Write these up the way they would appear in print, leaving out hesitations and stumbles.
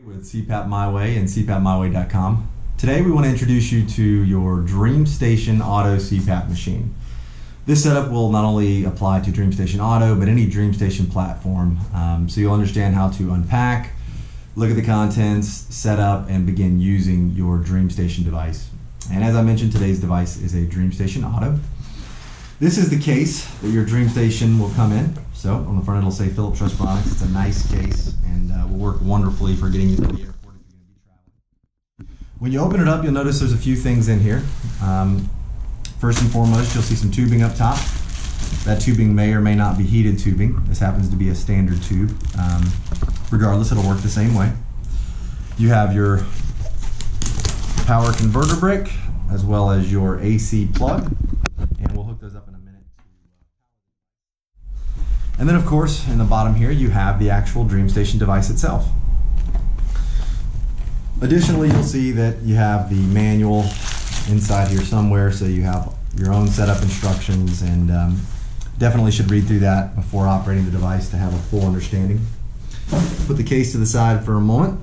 With CPAPmyway and CPAPmyway.com. Today we want to introduce you to your DreamStation Auto CPAP machine. This setup will not only apply to DreamStation Auto, but any DreamStation platform. So you'll understand how to unpack, look at the contents, set up, and begin using your DreamStation device. And as I mentioned, today's device is a DreamStation Auto. This is the case that your DreamStation will come in. So on the front it'll say Philips Trust Products. It's a nice case and will work wonderfully for getting you to the airport if you're going to be traveling. When you open it up, you'll notice there's a few things in here. First and foremost, you'll see some tubing up top. That tubing may or may not be heated tubing. This happens to be a standard tube. Regardless, it'll work the same way. You have your power converter brick as well as your AC plug, and we'll hook those up in a minute. And then of course, in the bottom here, you have the actual DreamStation device itself. Additionally, you'll see that you have the manual inside here somewhere, so you have your own setup instructions, and definitely should read through that before operating the device to have a full understanding. Put the case to the side for a moment.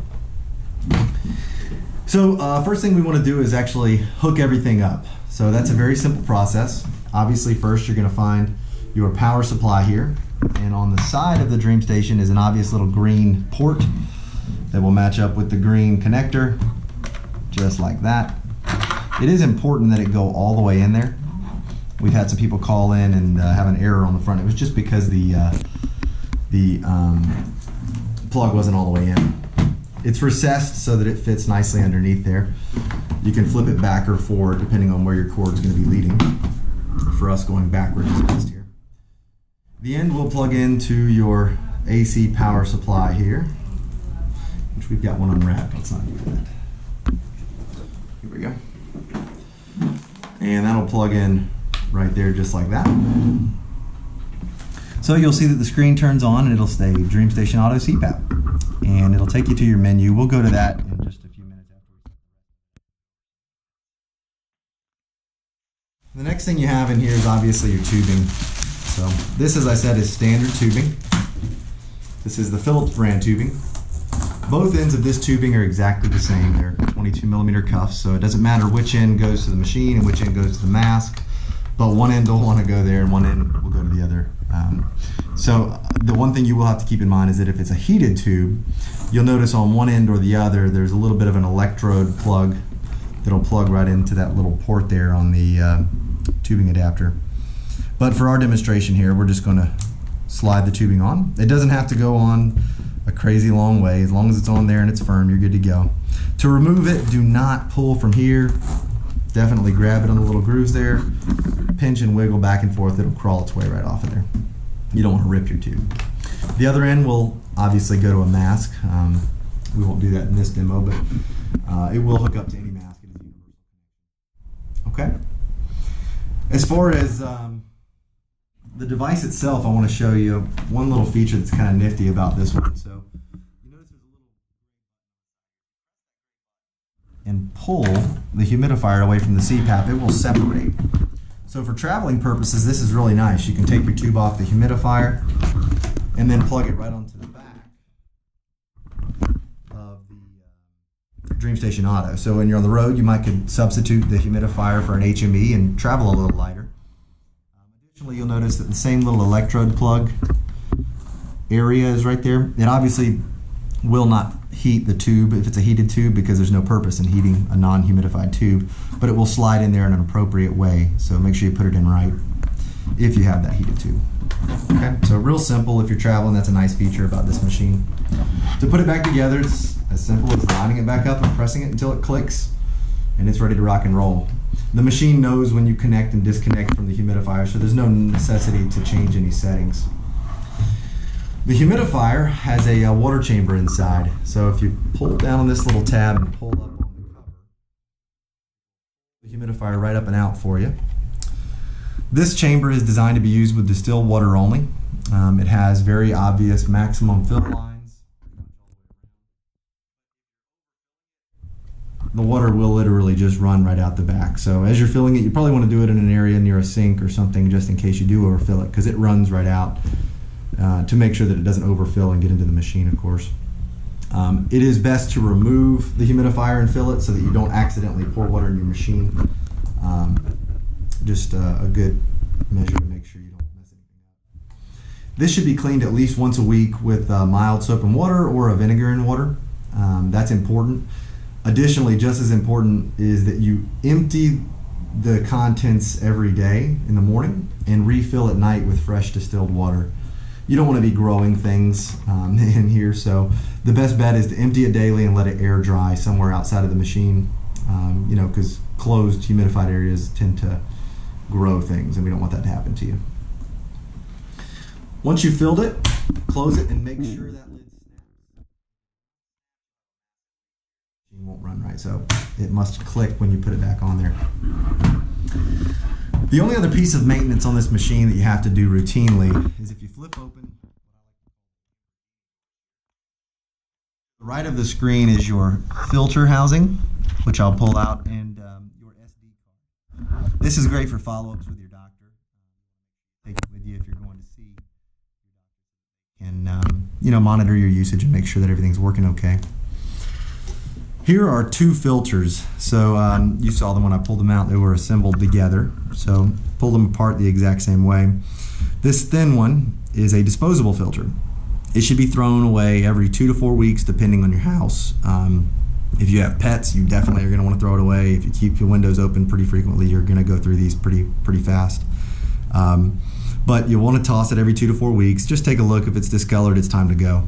So first thing we want to do is actually hook everything up. So that's a very simple process. Obviously first you're going to find your power supply here, and on the side of the DreamStation is an obvious little green port that will match up with the green connector, just like that. It is important that it go all the way in there. We've had some people call in and have an error on the front. It was just because the plug wasn't all the way in. It's recessed so that it fits nicely underneath there. You can flip it back or forward depending on where your cord is going to be leading. For us, going backwards is best here. The end will plug into your AC power supply here, which we've got one unwrapped. Let's not do that. Here we go. And that'll plug in right there just like that. So you'll see that the screen turns on and it'll say DreamStation Auto CPAP. And it'll take you to your menu. We'll go to that in just a few minutes afterwards. The next thing you have in here is obviously your tubing. So this, as I said, is standard tubing. This is the Philips brand tubing. Both ends of this tubing are exactly the same. They're 22mm cuffs, so it doesn't matter which end goes to the machine and which end goes to the mask, but one end will want to go there and one end will go to the other. So the one thing you will have to keep in mind is that if it's a heated tube, you'll notice on one end or the other there's a little bit of an electrode plug that'll plug right into that little port there on the tubing adapter. But for our demonstration here, we're just going to slide the tubing on. It doesn't have to go on a crazy long way. As long as it's on there and it's firm, you're good to go. To remove it, do not pull from here. Definitely grab it on the little grooves there, pinch and wiggle back and forth. It'll crawl its way right off of there. You don't want to rip your tube. The other end will obviously go to a mask. We won't do that in this demo, but it will hook up to any mask. It is universal. Okay. As far as the device itself, I want to show you one little feature that's kind of nifty about this one. So you notice there's a little, and pull the humidifier away from the CPAP, it will separate. So for traveling purposes, this is really nice. You can take your tube off the humidifier and then plug it right onto the back of the DreamStation Auto. So when you're on the road, you might could substitute the humidifier for an HME and travel a little lighter. Additionally, you'll notice that the same little electrode plug area is right there. It obviously will not heat the tube if it's a heated tube, because there's no purpose in heating a non-humidified tube, but it will slide in there in an appropriate way. So make sure you put it in right if you have that heated tube. Okay, so real simple if you're traveling. That's a nice feature about this machine. To put it back together, it's as simple as lining it back up and pressing it until it clicks, and it's ready to rock and roll. The machine knows when you connect and disconnect from the humidifier, so there's no necessity to change any settings. The humidifier has a water chamber inside, so if you pull down on this little tab and pull up on the cover, the humidifier right up and out for you. This chamber is designed to be used with distilled water only. It has very obvious maximum fill lines. The water will literally just run right out the back. So as you're filling it, you probably want to do it in an area near a sink or something, just in case you do overfill it, because it runs right out, to make sure that it doesn't overfill and get into the machine, of course. It is best to remove the humidifier and fill it so that you don't accidentally pour water in your machine. Just a good measure to make sure you don't mess anything up. This should be cleaned at least once a week with mild soap and water or a vinegar and water. That's important. Additionally, just as important is that you empty the contents every day in the morning and refill at night with fresh distilled water. You don't want to be growing things in here, so the best bet is to empty it daily and let it air dry somewhere outside of the machine, because closed humidified areas tend to grow things and we don't want that to happen to you. Once you've filled it, close it and make sure that lid snaps. It won't run right, so it must click when you put it back on there. The only other piece of maintenance on this machine that you have to do routinely is if you flip open, the right of the screen is your filter housing, which I'll pull out, and your SD card. This is great for follow-ups with your doctor. Take it with you if you're going to see your doctor, and monitor your usage and make sure that everything's working okay. Here are two filters. So you saw them when I pulled them out, they were assembled together. So pull them apart the exact same way. This thin one is a disposable filter. It should be thrown away every 2 to 4 weeks depending on your house. If you have pets, you definitely are going to want to throw it away. If you keep your windows open pretty frequently, you're going to go through these pretty fast. But you'll want to toss it every 2 to 4 weeks. Just take a look. If it's discolored, it's time to go.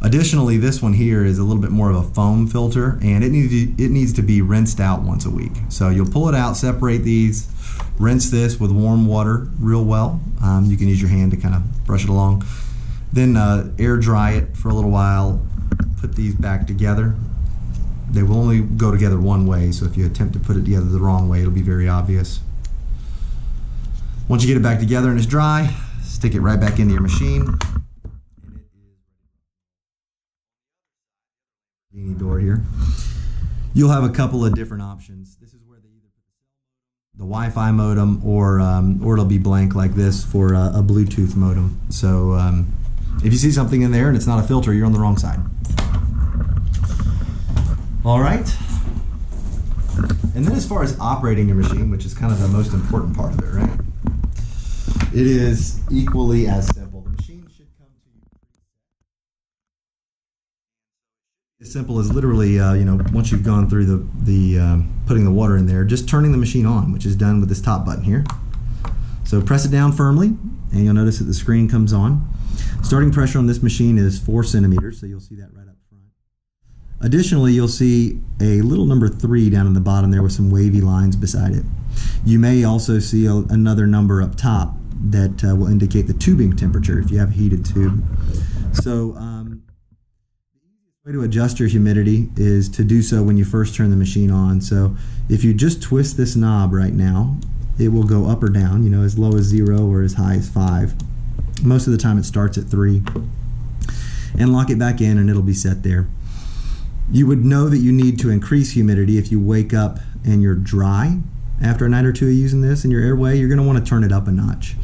Additionally, this one here is a little bit more of a foam filter, and it needs to be rinsed out once a week. So you'll pull it out, separate these, rinse this with warm water real well. You can use your hand to kind of brush it along. Then air dry it for a little while, put these back together. They will only go together one way, so if you attempt to put it together the wrong way, it'll be very obvious. Once you get it back together and it's dry, stick it right back into your machine. Door here. You'll have a couple of different options. This is where they either put the Wi-Fi modem or it'll be blank like this for a Bluetooth modem. So if you see something in there and it's not a filter, you're on the wrong side. All right. And then as far as operating your machine, which is kind of the most important part of it, right? It is equally as simple. The machine should come to you as simple as literally, once you've gone through the putting the water in there, just turning the machine on, which is done with this top button here. So press it down firmly, and you'll notice that the screen comes on. Starting pressure on this machine is 4 centimeters, so you'll see that right up front. Additionally, you'll see a little number 3 down in the bottom there with some wavy lines beside it. You may also see another number up top that will indicate the tubing temperature if you have a heated tube. So the easiest way to adjust your humidity is to do so when you first turn the machine on. So if you just twist this knob right now, it will go up or down, as low as 0 or as high as 5. Most of the time it starts at 3. And lock it back in and it'll be set there. You would know that you need to increase humidity if you wake up and you're dry after a night or two of using this in your airway. You're going to want to turn it up a notch.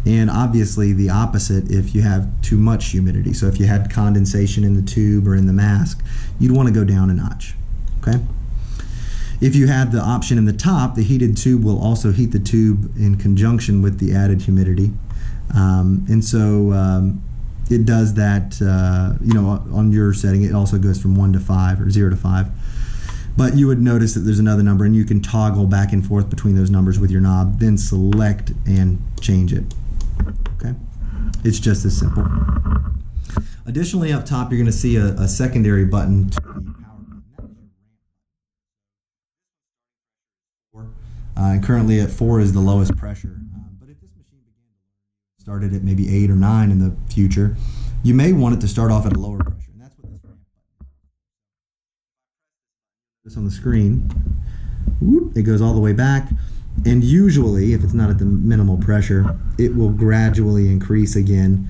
And obviously the opposite if you have too much humidity. So if you had condensation in the tube or in the mask, you'd want to go down a notch. Okay? If you had the option in the top, the heated tube will also heat the tube in conjunction with the added humidity. It does that, on your setting. It also goes from 1 to 5 or 0 to 5. But you would notice that there's another number, and you can toggle back and forth between those numbers with your knob, then select and change it. Okay? It's just as simple. Additionally, up top, you're going to see a secondary button to the power button. And currently at 4 is the lowest pressure. But if this machine started at maybe 8 or 9 in the future, you may want it to start off at a lower pressure. And that's what this ramp button is. This on the screen, whoop, it goes all the way back. And usually, if it's not at the minimal pressure, it will gradually increase again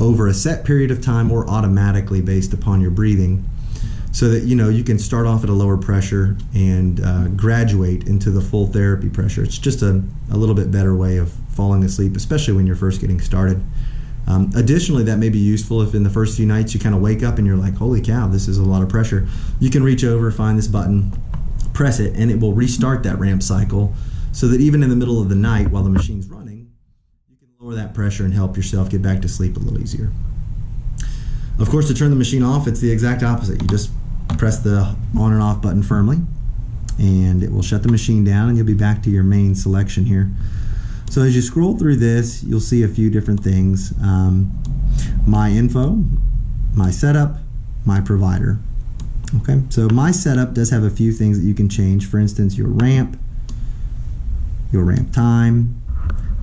over a set period of time or automatically based upon your breathing, so that you can start off at a lower pressure and graduate into the full therapy pressure. It's just a little bit better way of falling asleep, especially when you're first getting started. Additionally, that may be useful if in the first few nights you kind of wake up and you're like, holy cow, this is a lot of pressure. You can reach over, find this button, press it, and it will restart that ramp cycle so that even in the middle of the night while the machine's running, you can lower that pressure and help yourself get back to sleep a little easier. Of course, to turn the machine off, it's the exact opposite. You just press the on and off button firmly, and it will shut the machine down, and you'll be back to your main selection here. So as you scroll through this, you'll see a few different things. My info, my setup, my provider. Okay, so my setup does have a few things that you can change. For instance, your ramp time,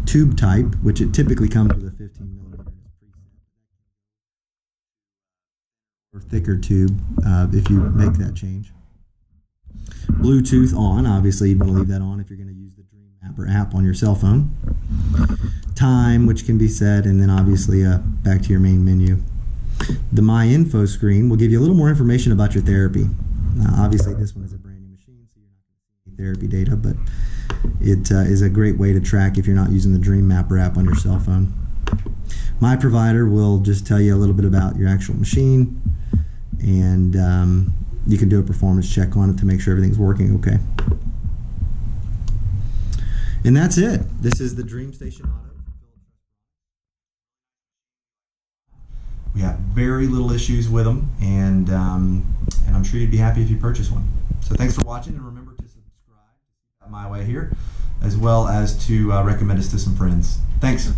tube type, which it typically comes with a 15 millimeter or thicker tube if you make that change. Bluetooth on, obviously you'd want to leave that on if you're going to use the DreamMapper app on your cell phone. Time, which can be set, and then obviously back to your main menu. The My Info screen will give you a little more information about your therapy. Obviously this one is a brand new machine, so you're not going to see therapy data, but it is a great way to track if you're not using the DreamMapper app on your cell phone. My Provider will just tell you a little bit about your actual machine, and you can do a performance check on it to make sure everything's working okay. And that's it. This is the DreamStation Auto. We have very little issues with them, and I'm sure you'd be happy if you purchase one. So thanks for watching, and remember to subscribe to CPAP-Myway here, as well as to recommend us to some friends. Thanks.